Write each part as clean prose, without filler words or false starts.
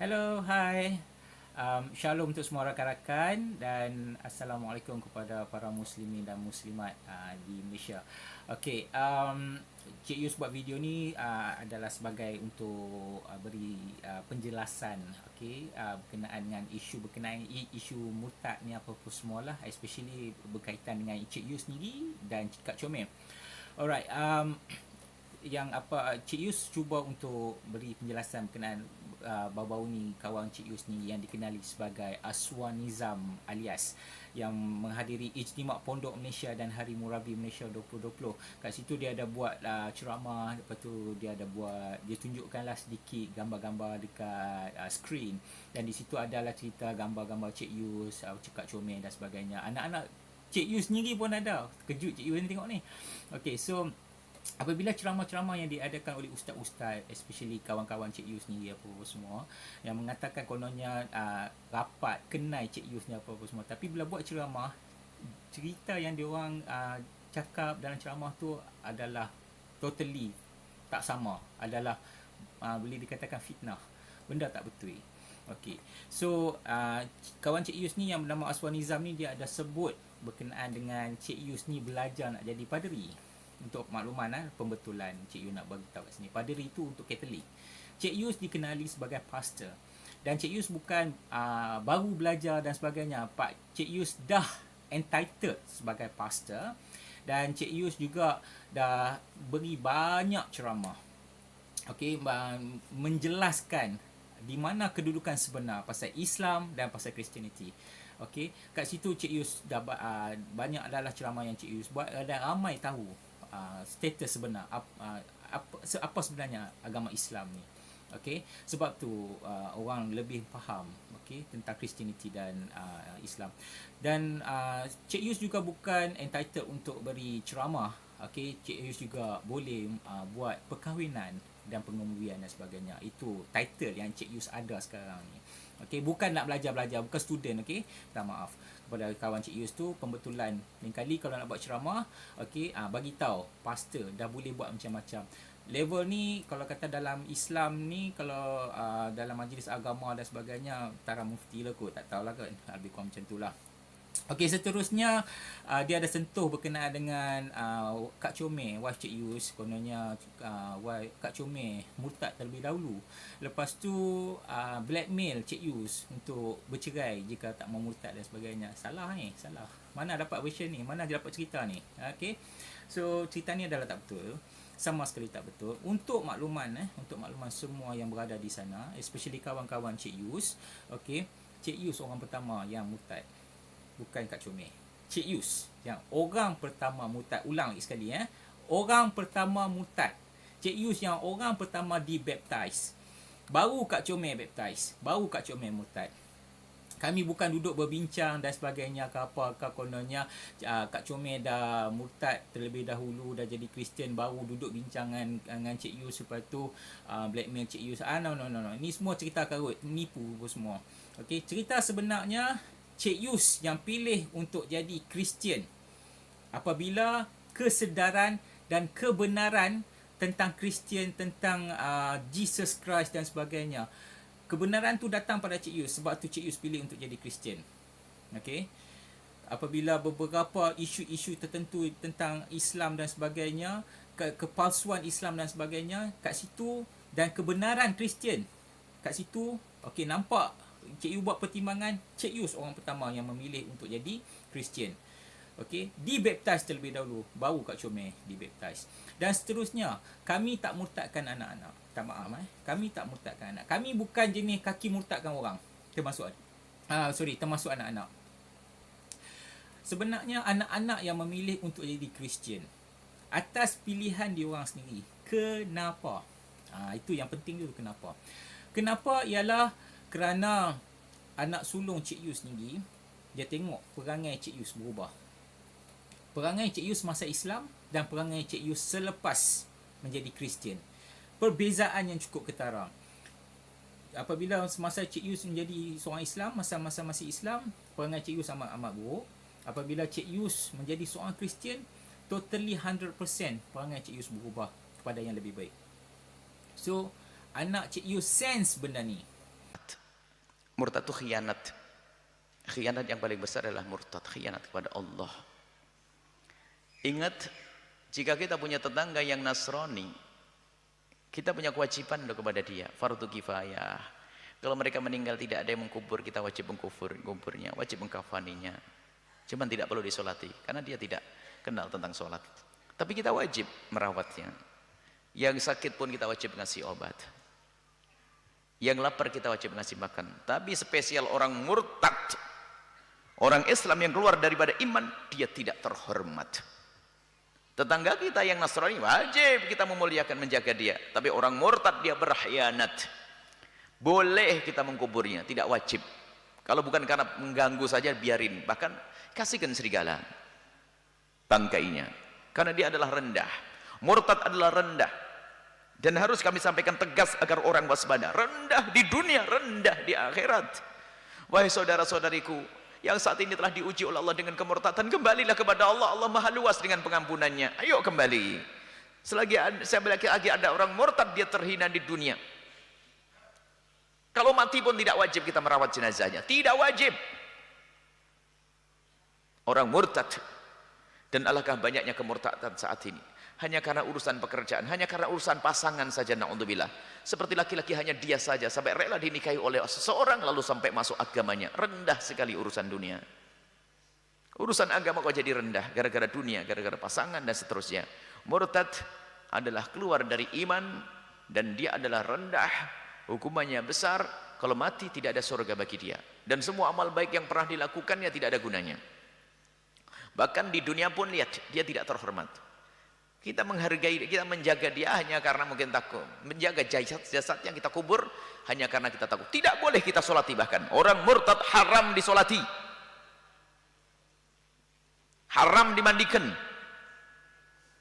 Hello, hi. Shalom untuk semua rakan-rakan dan Assalamualaikum kepada para muslimin dan muslimat di Malaysia. Okey, Cik Yus buat video ni adalah sebagai untuk beri penjelasan, okey, berkenaan dengan isu murtad ni apa-apa semualah, especially berkaitan dengan Cik Yus sendiri dan Kak Comel. Alright, yang apa Cik Yus cuba untuk beri penjelasan berkenaan baru-baru ni kawan Cik Yus ni yang dikenali sebagai Aswanizam alias yang menghadiri Ijtimak Pondok Malaysia dan Hari Murabi Malaysia 2020. Kat situ dia ada buat ceramah, lepas tu dia tunjukkanlah sedikit gambar-gambar dekat skrin, dan di situ adalah cerita gambar-gambar Cik Yus, Kak Comel dan sebagainya. Anak-anak Cik Yus sendiri pun ada. Kejut Cik Yus ni tengok ni. Okay, so apabila ceramah-ceramah yang diadakan oleh ustaz-ustaz, especially kawan-kawan Cik Yus ni apa-apa semua, yang mengatakan kononnya rapat kenal Cik Yus ni apa-apa semua, tapi bila buat ceramah, cerita yang diorang cakap dalam ceramah tu adalah totally tak sama, adalah boleh dikatakan fitnah, benda tak betul. Okey, so kawan Cik Yus ni yang bernama Aswanizam ni, dia ada sebut berkenaan dengan Cik Yus ni belajar nak jadi paderi. Untuk makluman pembetulan, Cik Yus nak bagi tahu kat sini, paderi itu untuk Katolik. Cik Yus dikenali sebagai pastor, dan Cik Yus bukan baru belajar dan sebagainya. Pak Cik Yus dah entitled sebagai pastor, dan Cik Yus juga dah beri banyak ceramah, okey, menjelaskan di mana kedudukan sebenar pasal Islam dan pasal Christianity. Okey, kat situ Cik Yus dah banyak adalah ceramah yang Cik Yus buat, dan ramai tahu status sebenar apa sebenarnya agama Islam ni. Okey, sebab tu orang lebih faham, okey, tentang Christianity dan Islam. Dan Cik Yus juga bukan entitled untuk beri ceramah. Okey, Cik Yus juga boleh buat perkahwinan dan pengemudian dan sebagainya. Itu title yang Cik Yus ada sekarang ni. Okey, bukan nak belajar-belajar, bukan student, okey. Minta maaf kepada kawan Cik Yus tu, pembetulan. Lain kali kalau nak buat ceramah, okey, bagi tahu pastor dah boleh buat macam-macam. Level ni kalau kata dalam Islam ni, kalau dalam majlis agama dan sebagainya, tara mufti lah kot, tak tahulah kan. Lebih kurang macam itulah. Okey, seterusnya dia ada sentuh berkenaan dengan Kak Comel, wife Cik Yus. Kononnya Kak Comel murtad terlebih dahulu. Lepas tu blackmail Cik Yus untuk bercerai jika tak mau murtad dan sebagainya. Salah ni, salah. Mana dapat version ni? Mana dia dapat cerita ni? Okey. So cerita ni adalah tak betul. Sama sekali tak betul. Untuk makluman semua yang berada di sana, especially kawan-kawan Cik Yus, okey, Cik Yus orang pertama yang murtad. Bukan Kak Comel. Cik Yus yang orang pertama murtad. Ulang lagi sekali, orang pertama murtad. Cik Yus yang orang pertama dibaptize. Baru Kak Comel baptize, baru Kak Comel murtad. Kami bukan duduk berbincang dan sebagainya ke apa kononnya Kak Comel dah murtad terlebih dahulu, dah jadi Kristian, baru duduk bincangan dengan Cik Yus, lepas tu blackmail Cik Yus. No. Ni semua cerita karut, nipu semua. Okey, cerita sebenarnya Cik Yus yang pilih untuk jadi Kristian apabila kesedaran dan kebenaran tentang Kristian, tentang Jesus Christ dan sebagainya. Kebenaran tu datang pada Cik Yus, sebab tu Cik Yus pilih untuk jadi Kristian. Okey. Apabila beberapa isu-isu tertentu tentang Islam dan sebagainya, kepalsuan Islam dan sebagainya kat situ, dan kebenaran Kristian kat situ, okey, nampak Cik Yus buat pertimbangan. Cik Yus orang pertama yang memilih untuk jadi Kristian. Okey, dibaptize terlebih dahulu, baru Kak Comel dibaptize. Dan seterusnya, kami tak murtadkan anak-anak. Tak maaf kami tak murtadkan anak. Kami bukan jenis kaki murtadkan orang. Termasuk anak-anak. Sebenarnya anak-anak yang memilih untuk jadi Kristian atas pilihan diorang sendiri. Kenapa? Itu yang penting dulu, kenapa. Kenapa ialah kerana anak sulung Cik Yus sendiri, dia tengok perangai Cik Yus berubah. Perangai Cik Yus masa Islam dan perangai Cik Yus selepas menjadi Kristian. Perbezaan yang cukup ketara. Apabila semasa Cik Yus menjadi seorang Islam, masa-masa masih Islam, perangai Cik Yus amat buruk. Apabila Cik Yus menjadi seorang Kristian, totally 100% perangai Cik Yus berubah kepada yang lebih baik. So, anak Cik Yus sense benda ni. Murtad itu khianat. Khianat yang paling besar adalah murtad, khianat kepada Allah. Ingat, jika kita punya tetangga yang Nasrani, kita punya kewajiban kepada dia, fardu kifayah. Kalau mereka meninggal tidak ada yang mengkubur, kita wajib mengkuburnya, wajib mengkafaninya. Cuman tidak perlu disolati, karena dia tidak kenal tentang sholat. Tapi kita wajib merawatnya. Yang sakit pun kita wajib ngasih obat. Yang lapar kita wajib ngasih makan. Tapi spesial orang murtad, orang Islam yang keluar daripada iman, dia tidak terhormat. Tetangga kita yang Nasrani wajib kita memuliakan, menjaga dia. Tapi orang murtad dia berkhianat. Boleh kita mengkuburnya, tidak wajib. Kalau bukan karena mengganggu saja biarin. Bahkan kasihkan serigala bangkainya. Karena dia adalah rendah. Murtad adalah rendah. Dan harus kami sampaikan tegas agar orang waspada. Rendah di dunia, rendah di akhirat. Wahai saudara-saudariku, yang saat ini telah diuji oleh Allah dengan kemurtadan, kembalilah kepada Allah. Allah maha luas dengan pengampunannya. Ayo kembali. Selagi ada orang murtad, dia terhina di dunia. Kalau mati pun tidak wajib kita merawat jenazahnya. Tidak wajib. Orang murtad. Dan alangkah banyaknya kemurtadan saat ini. Hanya karena urusan pekerjaan. Hanya karena urusan pasangan saja, na'udzubillah. Seperti laki-laki hanya dia saja. Sampai rela dinikahi oleh seseorang. Lalu sampai masuk agamanya. Rendah sekali urusan dunia. Urusan agama kok jadi rendah. Gara-gara dunia, gara-gara pasangan dan seterusnya. Murtad adalah keluar dari iman. Dan dia adalah rendah. Hukumannya besar. Kalau mati tidak ada surga bagi dia. Dan semua amal baik yang pernah dilakukannya tidak ada gunanya. Bahkan di dunia pun lihat, dia tidak terhormat. Kita menghargai, kita menjaga dia hanya karena mungkin takut. Menjaga jasad yang kita kubur hanya karena kita takut. Tidak boleh kita solati bahkan. Orang murtad haram disolati. Haram dimandikan.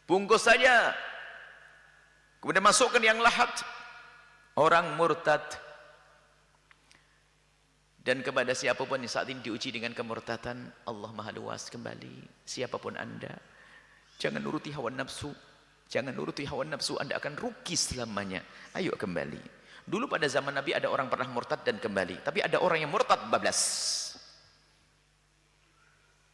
Bungkus saja. Kemudian masukkan yang lahat. Orang murtad. Dan kepada siapapun yang saat ini diuji dengan kemurtadan, Allah maha luas kembali. Siapapun anda, jangan nuruti hawa nafsu. Jangan nuruti hawa nafsu, anda akan rugi selamanya. Ayo kembali. Dulu pada zaman Nabi ada orang pernah murtad dan kembali. Tapi ada orang yang murtad bablas.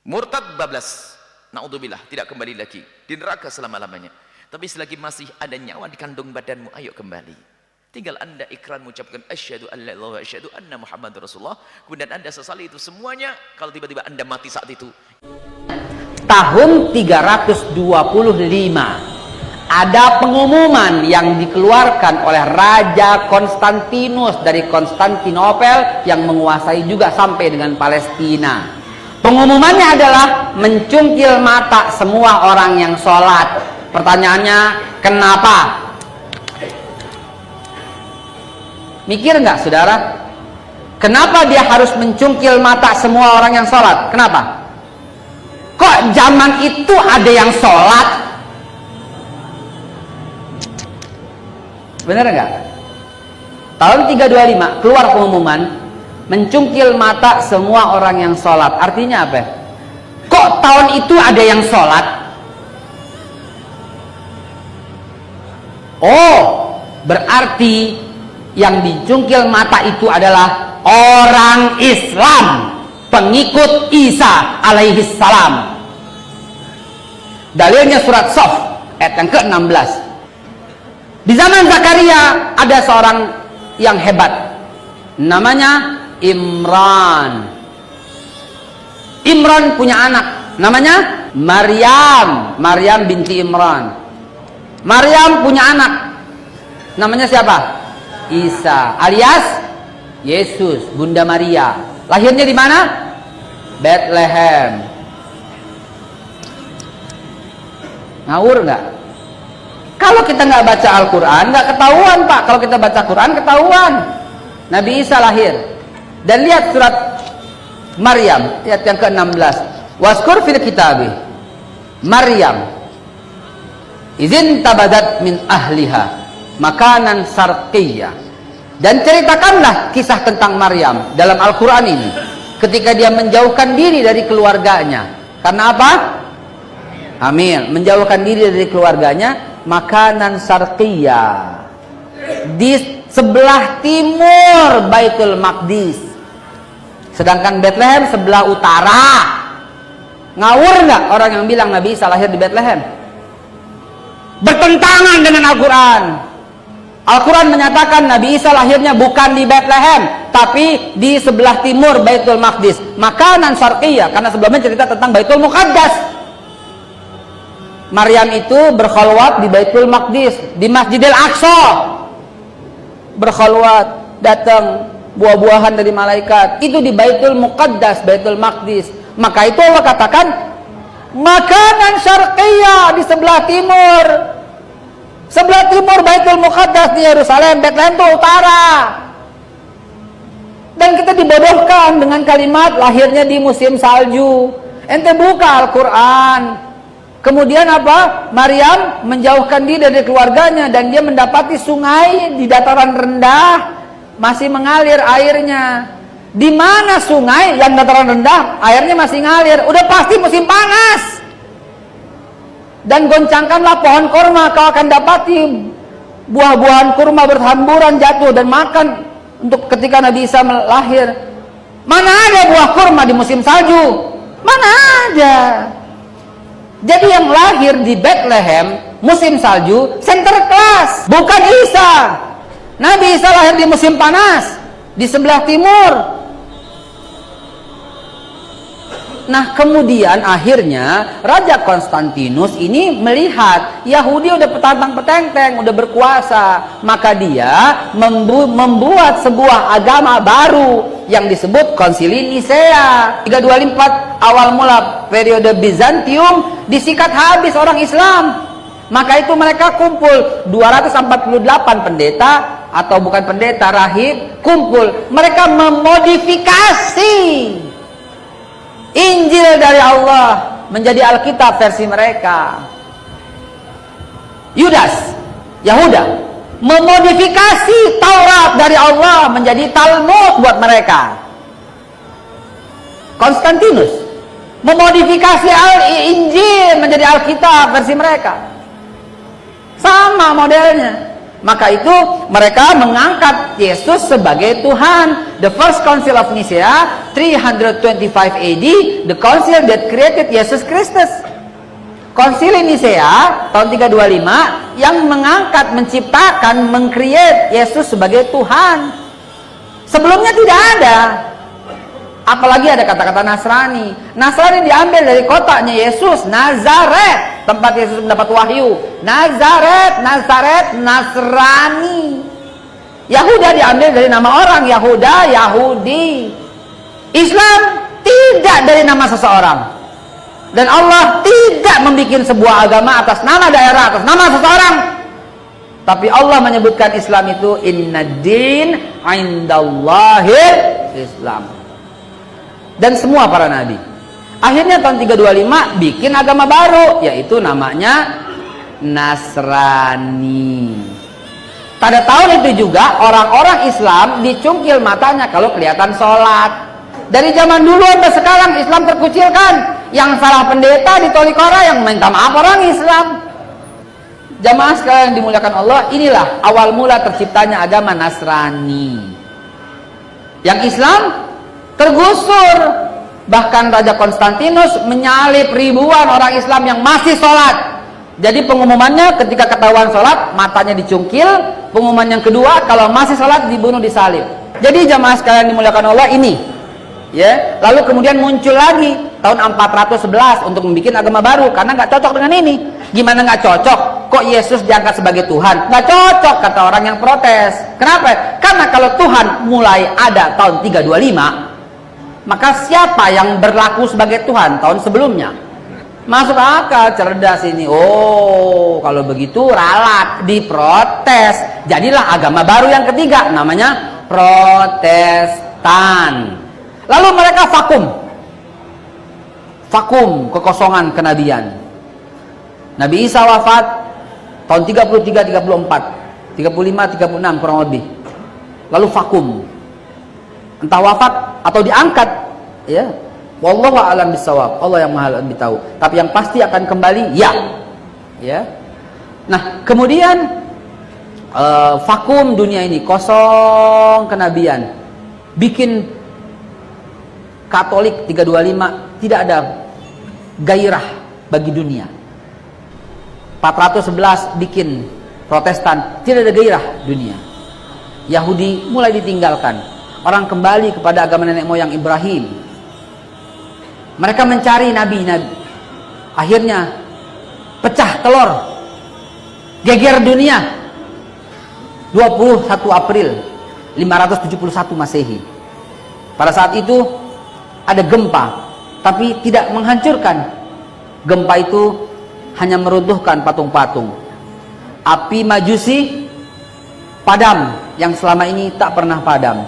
Murtad bablas. Na'udzubillah, tidak kembali lagi. Di neraka selama-lamanya. Tapi selagi masih ada nyawa di kandung badanmu, ayo kembali. Tinggal anda ikrar mengucapkan asyhadu an la ilaha wa asyhadu anna Muhammadar Rasulullah. Kemudian anda sesali itu semuanya. Kalau tiba-tiba anda mati saat itu. Tahun 325 ada pengumuman yang dikeluarkan oleh Raja Konstantinus dari Konstantinopel yang menguasai juga sampai dengan Palestina. Pengumumannya adalah mencungkil mata semua orang yang sholat. Pertanyaannya, kenapa? Mikir nggak saudara? Kenapa dia harus mencungkil mata semua orang yang sholat? Kenapa? Kok zaman itu ada yang sholat? Bener nggak? Tahun 325 keluar pengumuman mencungkil mata semua orang yang sholat. Artinya apa? Kok tahun itu ada yang sholat? Oh, berarti yang dicungkil mata itu adalah orang Islam, pengikut Isa alaihi salam. Dalilnya surat Sof ayat yang ke-16. Di zaman Zakaria ada seorang yang hebat, namanya Imran. Imran punya anak, namanya Maryam. Maryam binti Imran. Maryam punya anak, namanya siapa? Isa alias Yesus, Bunda Maria. Lahirnya di mana? Bethlehem. Ngawur nggak? Kalau kita nggak baca Al-Quran nggak ketahuan pak. Kalau kita baca Quran ketahuan. Nabi Isa lahir. Dan lihat surat Maryam ayat yang ke-16. Waskur fil kitabi Maryam izin tabadat min ahliha makanan sarqiyah. Dan ceritakanlah kisah tentang Maryam dalam Al-Quran ini ketika dia menjauhkan diri dari keluarganya. Karena apa? Amin. Menjauhkan diri dari keluarganya, makanan sarqiyah di sebelah timur Baitul Maqdis. Sedangkan Bethlehem sebelah utara. Ngawur nggak orang yang bilang Nabi Isa lahir di Bethlehem? Bertentangan dengan Al-Quran. Al-Quran menyatakan Nabi Isa lahirnya bukan di Bethlehem, tapi di sebelah timur Baitul Maqdis. Makanan syarqiyah, karena sebelumnya cerita tentang Baitul Muqaddas. Maryam itu berkhalwat di Baitul Maqdis, di Masjidil Aqsa. Berkhalwat, datang buah-buahan dari malaikat. Itu di Baitul Muqaddas, Baitul Maqdis. Maka itu Allah katakan makanan syarqiyah di sebelah timur. Sebelah timur Baitul Muqaddas di Yerusalem, Bethlehem itu utara. Dan kita dibodohkan dengan kalimat lahirnya di musim salju. Ente buka Al-Quran. Kemudian apa? Maryam menjauhkan diri dari keluarganya dan dia mendapati sungai di dataran rendah masih mengalir airnya. Di mana sungai yang dataran rendah airnya masih ngalir? Udah pasti musim panas. Dan goncangkanlah pohon kurma, kau akan dapati buah-buahan kurma berhamburan jatuh dan makan untuk ketika Nabi Isa lahir. Mana ada buah kurma di musim salju? Mana ada? Jadi yang lahir di Bethlehem musim salju center class, bukan Isa. Nabi Isa lahir di musim panas di sebelah timur. Nah kemudian akhirnya Raja Konstantinus ini melihat Yahudi udah petantang-petenteng, udah berkuasa, maka dia membuat sebuah agama baru yang disebut Konsili Nisea 324. Awal mula periode Bizantium disikat habis orang Islam. Maka itu mereka kumpul 248 pendeta, atau bukan pendeta, rahib, kumpul. Mereka memodifikasi Injil dari Allah menjadi Alkitab versi mereka. Yahuda memodifikasi Taurat dari Allah menjadi Talmud buat mereka. Konstantinus memodifikasi Injil menjadi Alkitab versi mereka. Sama modelnya. Maka itu mereka mengangkat Yesus sebagai Tuhan. The first Council of Nicaea 325 AD, the council that created Jesus Christus. Konsili Nisea tahun 325 yang mengangkat, menciptakan, mengcreate Yesus sebagai Tuhan. Sebelumnya tidak ada. Apalagi ada kata-kata Nasrani. Nasrani diambil dari kotanya Yesus, Nazaret, tempat Yesus mendapat wahyu. Nazaret, Nasrani. Yahuda diambil dari nama orang, Yahuda, Yahudi. Islam tidak dari nama seseorang. Dan Allah tidak membuat sebuah agama atas nama daerah, atas nama seseorang. Tapi Allah menyebutkan Islam itu Innad-din indallahil Islam. Dan semua para nabi. Akhirnya tahun 325 bikin agama baru, yaitu namanya Nasrani. Pada tahun itu juga orang-orang Islam dicungkil matanya kalau kelihatan sholat. Dari zaman dulu sampai sekarang Islam terkucilkan. Yang salah pendeta di Tolikora, yang minta maaf orang Islam. Jamaah sekalian dimuliakan Allah, inilah awal mula terciptanya agama Nasrani. Yang Islam tergusur. Bahkan Raja Konstantinus menyalib ribuan orang Islam yang masih sholat. Jadi pengumumannya ketika ketahuan sholat, matanya dicungkil. Pengumuman yang kedua, kalau masih sholat dibunuh, disalib. Jadi jamaah sekalian dimuliakan Allah, ini ya. Lalu kemudian muncul lagi tahun 411 untuk membuat agama baru, karena nggak cocok dengan ini. Gimana nggak cocok? Kok Yesus diangkat sebagai Tuhan? Nggak cocok, kata orang yang protes. Kenapa? Karena kalau Tuhan mulai ada tahun 325, maka siapa yang berlaku sebagai Tuhan tahun sebelumnya? Masuk akal, cerdas ini. Oh, kalau begitu ralat, diprotes. Jadilah agama baru yang ketiga, namanya Protestan. Lalu mereka vakum kekosongan kenabian. Nabi Isa wafat tahun 33, 34, 35, 36 kurang lebih. Lalu vakum. Entah wafat atau diangkat, ya. Wallahu a'lam bissawab. Allah yang Maha lebih tahu. Tapi yang pasti akan kembali, ya. Nah, kemudian vakum dunia ini, kosong kenabian. Bikin Katolik 325 tidak ada gairah bagi dunia. 411 bikin Protestan, tidak ada gairah dunia. Yahudi mulai ditinggalkan, orang kembali kepada agama nenek moyang Ibrahim. Mereka mencari nabi-nabi, akhirnya pecah telur, geger dunia. 21 April 571 Masehi. Pada saat itu ada gempa, tapi tidak menghancurkan. Gempa itu hanya meruntuhkan patung-patung. Api Majusi padam yang selama ini tak pernah padam.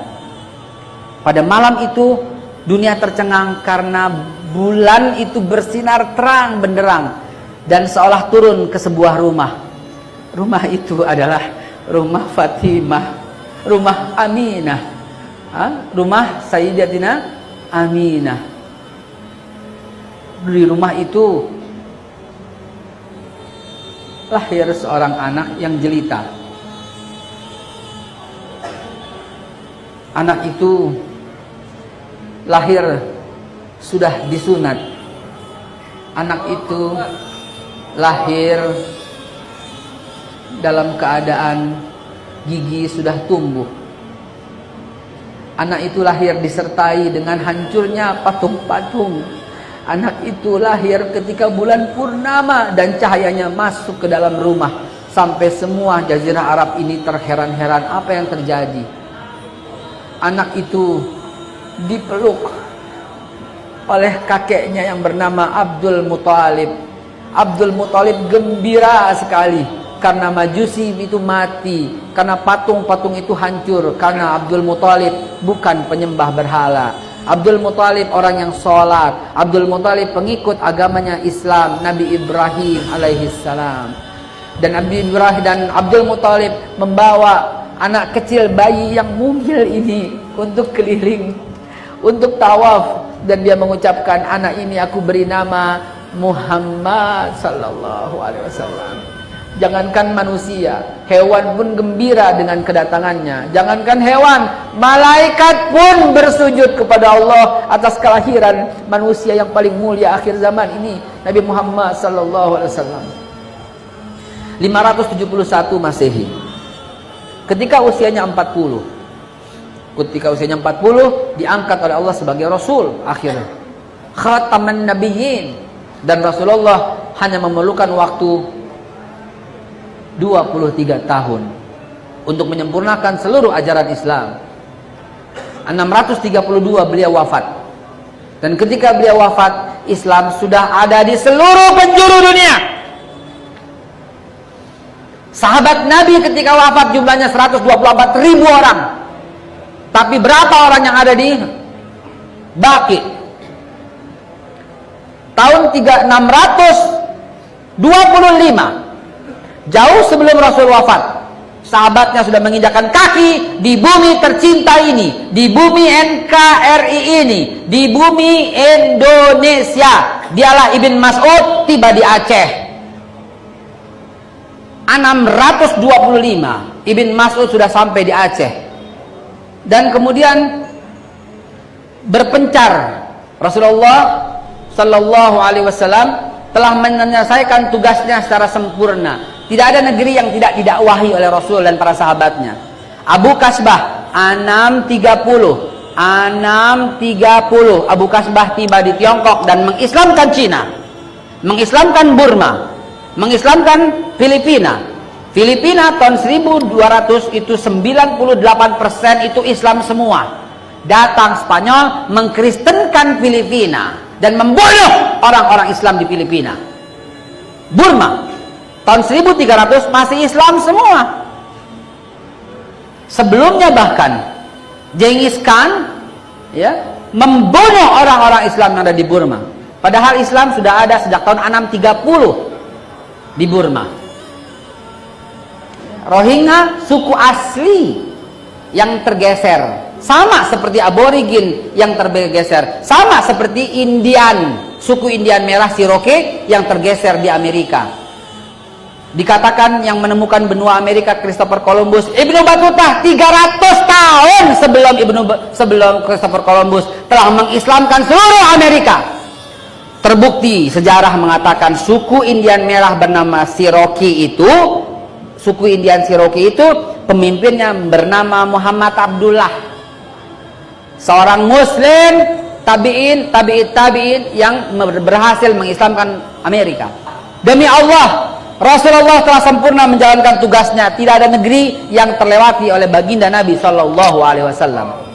Pada malam itu dunia tercengang karena bulan itu bersinar terang benderang dan seolah turun ke sebuah rumah. Rumah itu adalah rumah Fatimah, rumah Aminah, rumah Sayyidatina Aminah. Di rumah itu lahir seorang anak yang jelita. Anak itu lahir sudah disunat. Anak itu lahir dalam keadaan gigi sudah tumbuh. Anak itu lahir disertai dengan hancurnya patung-patung. Anak itu lahir ketika bulan purnama dan cahayanya masuk ke dalam rumah, sampai semua jazirah Arab ini terheran-heran apa yang terjadi. Anak itu dipeluk oleh kakeknya yang bernama Abdul Muthalib. Abdul Muthalib gembira sekali karena Majusi itu mati, karena patung-patung itu hancur, karena Abdul Muthalib bukan penyembah berhala. Abdul Muthalib orang yang sholat. Abdul Muthalib pengikut agamanya Islam, Nabi Ibrahim alaihissalam. Dan Nabi Ibrahim dan Abdul Muthalib membawa anak kecil bayi yang mungil ini untuk keliling, untuk tawaf, dan dia mengucapkan, anak ini aku beri nama Muhammad sallallahu alaihi wasallam. Jangankan manusia, hewan pun gembira dengan kedatangannya. Jangankan hewan, malaikat pun bersujud kepada Allah atas kelahiran manusia yang paling mulia akhir zaman ini, Nabi Muhammad sallallahu alaihi wasallam. 571 Masehi. Ketika usianya 40, diangkat oleh Allah sebagai Rasul akhirnya, khataman nabiyyin, dan Rasulullah hanya memerlukan waktu 23 tahun untuk menyempurnakan seluruh ajaran Islam. 632 beliau wafat. Dan ketika beliau wafat, Islam sudah ada di seluruh penjuru dunia. Sahabat Nabi ketika wafat jumlahnya 124.000 orang. Tapi berapa orang yang ada di Baqi? Tahun 625, jauh sebelum Rasul wafat, sahabatnya sudah menginjakkan kaki di bumi tercinta ini, di bumi NKRI ini, di bumi Indonesia. Dialah Ibn Mas'ud, tiba di Aceh. 625 Ibn Mas'ud sudah sampai di Aceh. Dan kemudian berpencar. Rasulullah sallallahu alaihi wasallam telah menyelesaikan tugasnya secara sempurna. Tidak ada negeri yang tidak didakwahi oleh Rasul dan para sahabatnya. Abu Kasbah 630 Abu Kasbah tiba di Tiongkok dan mengislamkan Cina, mengislamkan Burma, mengislamkan Filipina. Filipina tahun 1200 itu 98% itu Islam semua. Datang Spanyol mengkristenkan Filipina dan membunuh orang-orang Islam di Filipina. Burma tahun 1300 masih Islam semua. Sebelumnya bahkan Genghis Khan membunuh orang-orang Islam yang ada di Burma. Padahal Islam sudah ada sejak tahun 630 di Burma. Rohingya suku asli yang tergeser, sama seperti aborigin yang tergeser, sama seperti Indian, suku Indian merah Cherokee yang tergeser di Amerika. Dikatakan yang menemukan benua Amerika Christopher Columbus, Ibnu Battuta 300 tahun sebelum Christopher Columbus telah mengislamkan seluruh Amerika. Terbukti sejarah mengatakan suku Indian merah bernama Cherokee itu, suku Indian Cherokee itu pemimpinnya bernama Muhammad Abdullah, seorang Muslim tabi'in yang berhasil mengislamkan Amerika. Demi Allah, Rasulullah telah sempurna menjalankan tugasnya. Tidak ada negeri yang terlewati oleh baginda Nabi Shallallahu Alaihi Wasallam.